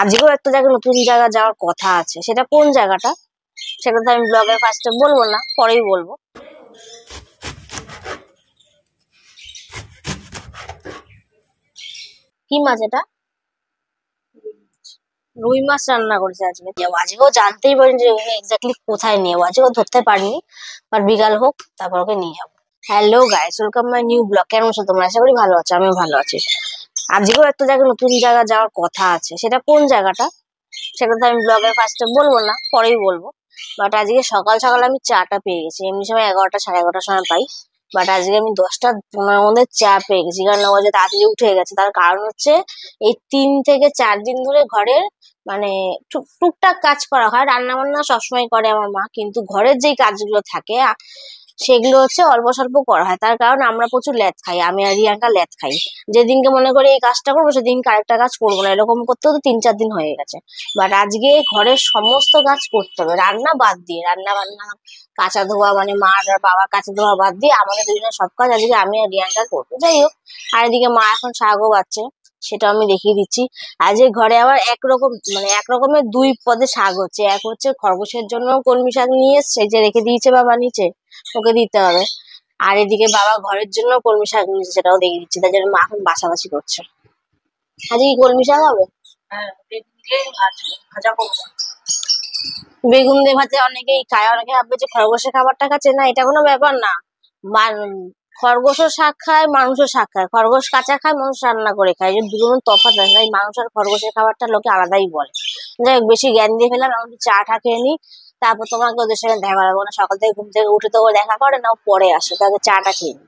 আজকেও একটা জায়গায় নতুন জায়গা যাওয়ার কথা আছে, সেটা কোন জায়গাটা সেটা তো আমি ব্লগের ফার্স্টে বলবো না, পরেই বলবো। কি মাছ এটা? রুই মাছ রান্না করেছে আজকে। আজকেও জানতেই পারিনি যে এক্স্যাক্টলি কোথায় নিয়ে যাবো, আজকেও ধরতে পারিনি, বাট বিকাল হোক তারপর ওকে নিয়ে যাবো। Hello guys, welcome my new blog. কেমন আছো তোমরা? আশা করি ভালো আছো, আমিও ভালো আছি। আজকেও একটা জায়গায় নতুন জায়গা যাওয়ার কথা আছে, সেটা কোন জায়গাটা সেটা তো আমি ব্লগের ফার্স্টে বলবো না, পরেই বলবো। বাট আজকে সকাল সকাল আমি চাটা পেয়ে গেছি। এমনি সময় 11টা সাড়ে 11টার সময় পাই, বাট আজকে আমি 10টা 15-এর মধ্যে চা পেয়ে গেছি, কারণ ও যে তাড়াতাড়ি উঠে গেছে। তার কারণ হচ্ছে এই 3 থেকে 4 দিন ধরে ঘরের মানে টুকটাক কাজ করা হয়, রান্না বান্না সবসময় করে আমার মা, কিন্তু ঘরের যেই কাজগুলো থাকে সেগুলো হচ্ছে অল্প স্বল্প করা হয়। তার কারণ আমরা প্রচুর ল্যাদ খাই, আমি আর রিয়াঙ্কা ল্যাদ খাই। যেদিনকে মনে করি এই কাজটা করবো সেদিনকে আরেকটা কাজ করবো না, এরকম করতে হতে 3-4 দিন হয়ে গেছে। বাট আজকে ঘরের সমস্ত কাজ করতে হবে, রান্না বাদ দিয়ে, রান্না বান্না কাঁচা ধোয়া মানে মা আর বাবা কাঁচা ধোয়া বাদ দিয়ে আমাদের দুজনের সব কাজ আজকে আমি আর রিয়াঙ্কা করবো। যাই হোক, আর এদিকে মা এখন শাকও বাচ্ছে, সেটা আমি দেখিয়ে দিচ্ছি। আজকে ঘরে আবার একরকম মানে একরকমের 2 পদে শাক হচ্ছে। এক হচ্ছে খরগোশের জন্য কলমি শাক নিয়ে এসছে, যে রেখে দিয়েছে বাবা নিচে, ওকে দিতে হবে। আর এদিকে বাবা ঘরের জন্য কলমি শাক নিয়েছে, সেটাও দেখিয়ে দিচ্ছি। তার জন্য মা এখন বাছাবাছি করছে। আজকে কি কলমি শাক হবে? হ্যাঁ, বেগুন দিয়ে ভাজা করবো। বেগুন দিয়ে ভাজা অনেকেই খায়, অনেকে ভাববে যে খরগোশের খাবারটা খাচ্ছে, না এটা কোনো ব্যাপার না। খরগোশও শাক খায়, মানুষও শাক খায়। খরগোশ কাঁচা খায়, মানুষ রান্না করে খায়, যে দুটো তফাৎ আছে। তাই মানুষ আর খরগোশের খাবারটা লোকে আলাদাই বলে। যাই হোক, বেশি জ্ঞান দিয়ে ফেলাম, এখন চা টা খেয়ে নি, তারপর তোমাকে ওদের সঙ্গে দেখা করাবো। না সকাল থেকে ঘুম থেকে উঠে তো ও দেখা করে না, ও পরে আসে, তাকে চা টা খেয়ে নি।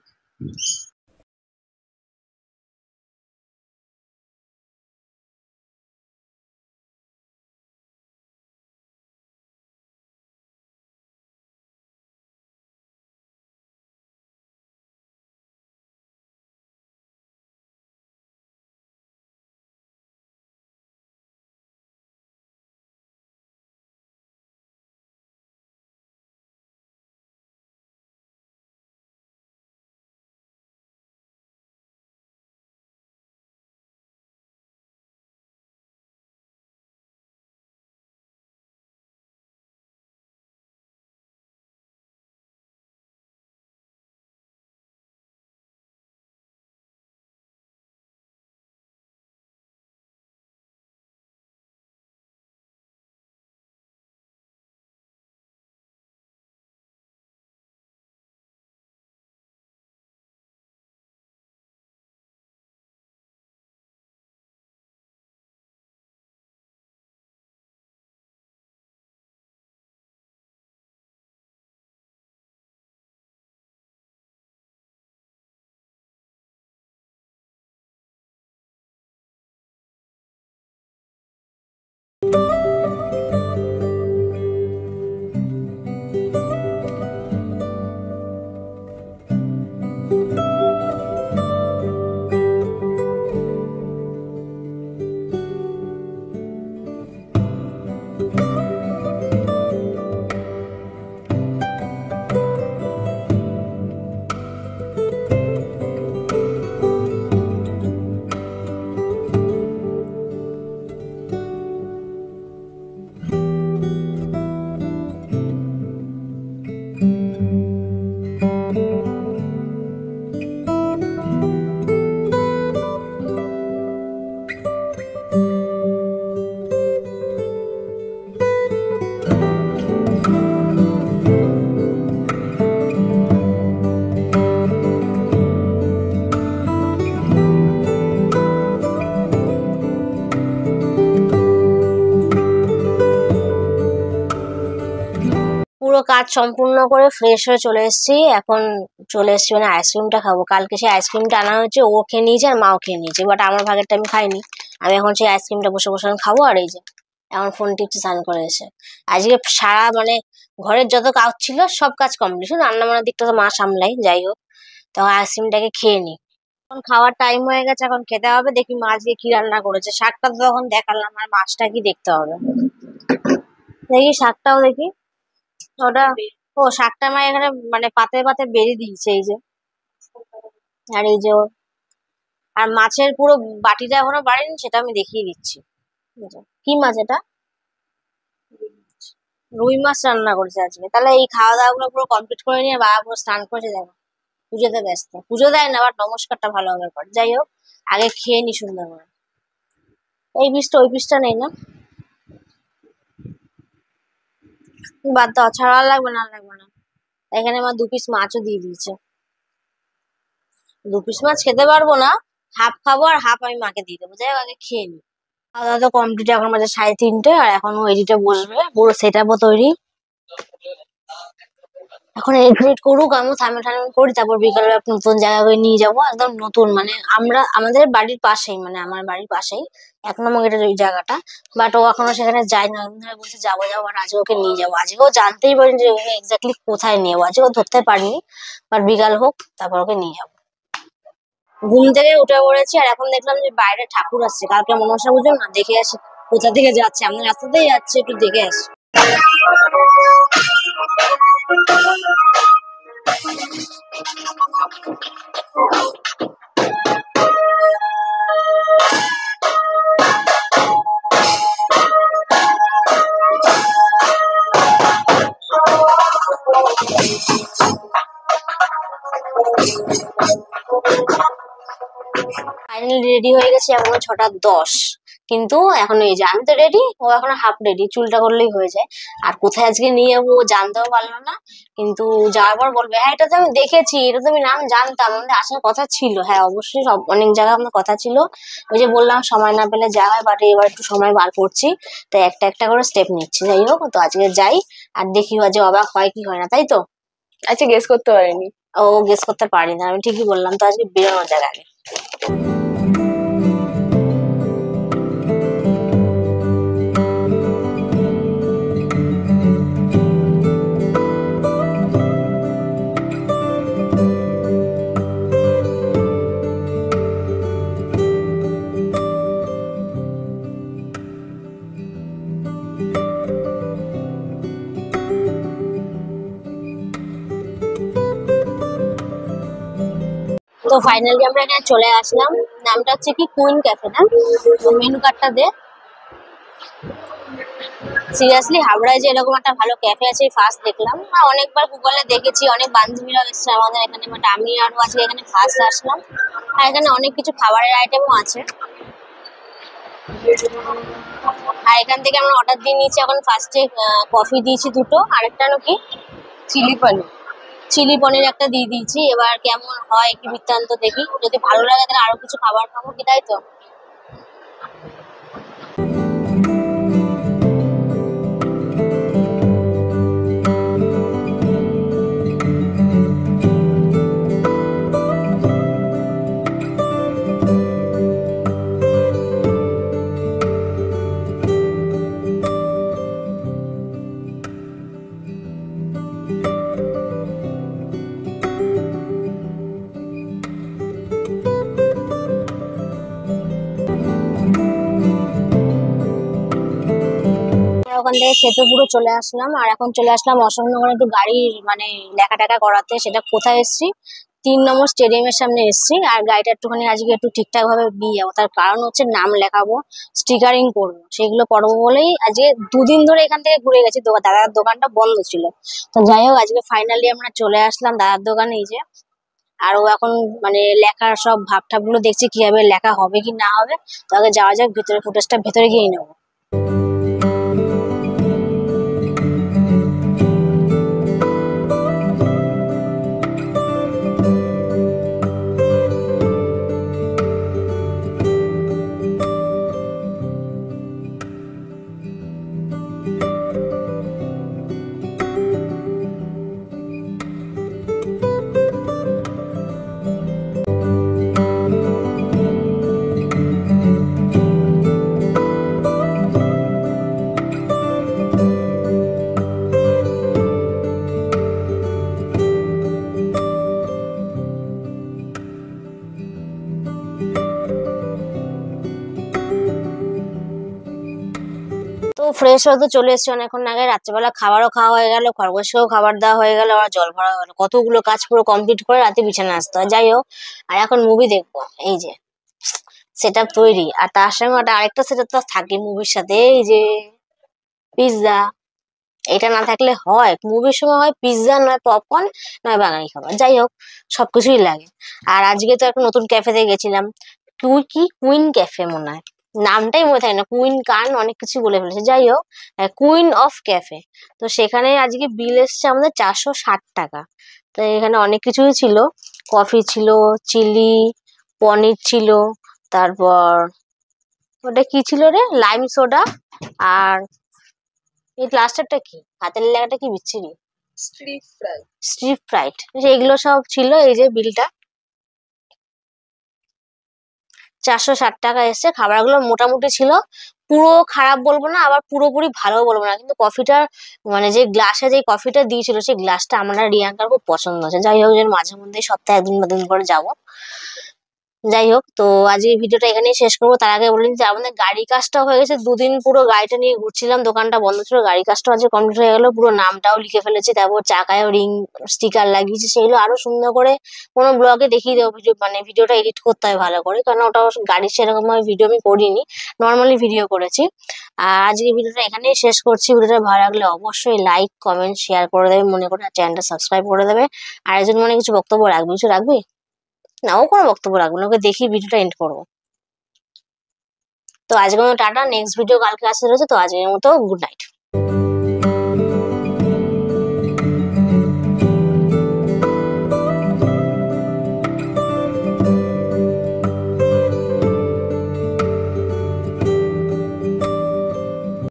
পুরো কাজ সম্পূর্ণ করে ফ্রেশ হয়ে চলে এসেছি। এখন চলে এসেছি মানে আইসক্রিমটা খাবো। কালকে সেই আইসক্রিমটা আনা হয়েছে, ও খেয়ে নিয়েছে আর মাও খেয়ে নিয়েছে, বাট আমার ভাগেরটা আমি খাইনি। আমি এখন সেই আইসক্রিমটা বসে বসে খাবো। আর এই যে এখন ফোন টিপছি স্নান করে এসে। আজকে সারা মানে ঘরের যত কাজ ছিল সব কাজ কমপ্লিট, শুধু রান্না বান্নার দিকটা তো মা সামলাই। যাই হোক, তো আইসক্রিমটাকে খেয়ে নি। এখন খাওয়ার টাইম হয়ে গেছে, এখন খেতে হবে। দেখি মা আজকে কি রান্না করেছে। শাকটা তো তখন দেখালাম, আর মাছটা কি দেখতে হবে। দেখি শাকটাও দেখি। ওটা ও শাকটা আমার এখানে মানে পাতে পাতে বেড়ে দিয়েছে, এই যে। আর এই যে আর মাছের পুরো বাটিটা এখনো বাড়েনি, সেটা আমি দেখিয়ে দিচ্ছি। কি মাছ এটা? রুই মাছ রান্না করেছে আজকে। তাহলে এই খাওয়া দাওয়া গুলো পুরো কমপ্লিট করে নিয়ে বাবা পুরো স্নান করেছে দেখো। পুজোতে ব্যস্ত, পুজো দেয় না বাট নমস্কারটা ভালোভাবে করে। যাই হোক, আগে খেয়ে নি সুন্দর করে। এই পিসটা ওই পিসটা নেই না, বাদ দাও, ছাড়া আর লাগবে না, আর লাগবে না। এখানে আমার 2 পিস মাছও দিয়ে দিয়েছে। 2 পিস মাছ খেতে পারবো না, হাফ খাবো আর হাফ আমি মাকে দিয়ে দেবো। যাই হোক, আগে খেয়ে নি। খাওয়া দাওয়া তো কমপ্লিট, এখন বাজে 3:30, আর এখন ও এডিটে বসবে, পুরো সেট আপও তৈরি। এখন এডিট করুক, আমি থামে থামে করি, তারপর বিকালে এক নতুন জায়গায় নিয়ে যাবো, একদম নতুন, মানে আমাদের বাড়ির পাশেই, মানে আমার বাড়ির পাশেই 1 নম্বর গেটের ওই জায়গাটা। বাট ও এখনো সেখানে যায় না, অনেকদিন ধরে বলছে যাবো যাবো, আর আজকে ওকে নিয়ে যাবো। আজকে ও জানতেই পারিনি যে ওকে এক্স্যাক্টলি কোথায় নিয়ে যাবো, আজকে ও ধরতে পারিনি। বাট বিকাল হোক, তারপর ওকে নিয়ে যাবো। ঘুম থেকে উঠে পড়েছি, আর এখন দেখলাম যে বাইরে ঠাকুর আসছে, কালকে মনসা পুজো না, দেখে আসি কোথা থেকে যাচ্ছে। আমরা রাস্তাতেই যাচ্ছি, একটু দেখে আসি। ফাইনালি রেডি হয়ে গেছি, এখনো 6:10, কিন্তু এখন এই যে আমি তো রেডি, ও এখনো হাফ রেডি, চুলটা করলেই হয়ে যায়। আর কোথায় আজকে নিয়ে যাবো ও জানতেও পারলো না, কিন্তু যাওয়ার পর বলবে হ্যাঁ এটা তো আমি দেখেছি, এটা তো আমি নাম জানতাম, আমাদের আসার কথা ছিল। হ্যাঁ অবশ্যই, সব অনেক জায়গায় আমাদের কথা ছিল। ওই যে বললাম সময় না পেলে যা হয়, বাট এবার একটু সময় বার করছি, তাই একটা একটা করে স্টেপ নিচ্ছি। যাই হোক, তো আজকে যাই, আর দেখি যে অবাক হয় কি হয় না, তাই তো। আচ্ছা, গেস করতে পারিনি। ও গেস করতে পারি না, আমি ঠিকই বললাম। তো আজকে বেরোনোর জায়গা আগে। তো ফাইনালি আমরা এখানে চলে আসলাম। নামটা হচ্ছে কি কুইন ক্যাফে না? তো মেনু কার্ডটা দে। সিরিয়াসলি হাবড়ায় যে এরকম একটা ভালো ক্যাফে আছে ফার্স্ট দেখলাম। অনেকবার গুগলে দেখেছি, অনেক বান্ধবীরা এসছে আমাদের এখানে, বাট আমি আরো আজকে এখানে ফার্স্ট আসলাম। আর এখানে অনেক কিছু খাবারের আইটেমও আছে। আর এখান থেকে আমরা অর্ডার দিয়ে নিয়েছি। এখন ফার্স্টে কফি দিয়েছি 2টো, আরেকটা হলো কি চিলি পনির। চিলি পনির একটা দিয়ে দিয়েছি। এবার কেমন হয় কি বৃত্তান্ত দেখি, যদি ভালো লাগে তাহলে আরো কিছু খাবার খাবো, কি তাই তো। ওখান থেকে খেতে পুরো চলে আসলাম, আর এখন চলে আসলাম অশোকনগরে একটু গাড়ির মানে লেখা টেখা করাতে। সেটা কোথায় এসছি? 3 নম্বর স্টেডিয়ামের সামনে এসছি। আর গাড়িটা একটুখানি আজকে একটু ঠিকঠাক ভাবে নিয়ে যাবো, তার কারণ হচ্ছে নাম লেখাবো, স্টিকারিং করবো, সেগুলো করবো বলেই আজকে 2 দিন ধরে এখান থেকে ঘুরে গেছি। দাদার দোকানটা বন্ধ ছিল। তো যাই হোক, আজকে ফাইনালি আমরা চলে আসলাম দাদার দোকানে। এই যে, আর ও এখন মানে লেখার সব ভাবটাব গুলো দেখছি, কিভাবে লেখা হবে কি না হবে। তো আগে যাওয়া যাক ভিতরে, ফুটেজটা ভেতরে গিয়ে নেবো। তো ফ্রেশ হতে চলে এসেছি অনেকক্ষণ আগে। রাত্রেবেলা খাবারও খাওয়া হয়ে গেল, খরগোশকেও খাবার দেওয়া হয়ে গেল, আর জল ভরা হয়ে গেল। কতগুলো কাজ পুরো কমপ্লিট করে রাতে বিছানা আসতে হয়। যাই হোক, আর এখন মুভি দেখবো। এই যে সেট আপ তৈরি, আর তার সঙ্গে একটা আরেকটা সেট আপ তো থাকে মুভির সাথে, এই যে পিৎজা। এটা না থাকলে হয়, মুভির সময় হয় পিৎজা, নয় পপকর্ন, নয় বাঙালি খাবার, যাই হোক সবকিছুই লাগে। আর আজকে তো একটা নতুন ক্যাফেতে গেছিলাম, কুইন ক্যাফে মনে হয়, নামটাই মনে থাকে না, কুইন কান অনেক কিছু বলে ফেলেছে, যাই হোক কুইন অফ ক্যাফে। তো সেখানে আজকে বিল এসছে আমাদের 460 টাকা। তো এখানে অনেক কিছুই ছিল, কফি ছিল, চিলি পনির ছিল, তারপর ওটা কি ছিল রে, লাইম সোডা, আর এই লাস্টেরটা কি, হাতের লেখাটা কি বিচ্ছিরি, স্ট্রিট ফ্রাই। স্ট্রিপ ফ্রাইড, এগুলো সব ছিল। এই যে বিলটা 460 টাকা এসছে। খাবারগুলো মোটামুটি ছিল, পুরো খারাপ বলবো না, আবার পুরোপুরি ভালো বলবো না, কিন্তু কফিটা মানে যে গ্লাসে যে কফিটা দিয়েছিল সেই গ্লাসটা আমার আর রিয়াঙ্কার খুব পছন্দ হয়েছে। যাই হোক, মাঝে মধ্যে সপ্তাহে একদিন বা দুদিন করে যাবো। যাই হোক, তো আজ এই ভিডিওটা এখানেই শেষ করবো। তার আগে বলিনি যে আমাদের গাড়ি কাজটা হয়ে গেছে, দুদিন পুরো গাড়িটা নিয়ে ঘুরছিলাম, দোকানটা বন্ধ ছিল, গাড়ি কাজটা আজকে কমপ্লিট হয়ে গেলো, পুরো নামটাও লিখে ফেলেছি, তারপর চাকায়ও রিং স্টিকার লাগিয়েছি, সেগুলো আরো সুন্দর করে কোনো ব্লগে দেখিয়ে দেবো। ভিডিওটা এডিট করতে হয় ভালো করে, কারণ ওটা গাড়ির সেরকম ভাবে ভিডিও আমি করিনি, নর্মালি ভিডিও করেছি। আর আজকে ভিডিওটা এখানেই শেষ করছি। ভিডিওটা ভালো লাগলে অবশ্যই লাইক কমেন্ট শেয়ার করে দেবে মনে করে, আর চ্যানেলটা সাবস্ক্রাইব করে দেবে। আর একজন মনে কিছু বক্তব্য রাখবি, কিছু রাখবি না? ও কোনো বক্তব্য রাখবো না, ওকে দেখি ভিডিওটা এন্ড করবো। তো আজকের মতো টাটা, নেক্সট ভিডিও কালকে আসতে রয়েছে, তো আজকের মতো গুড নাইট।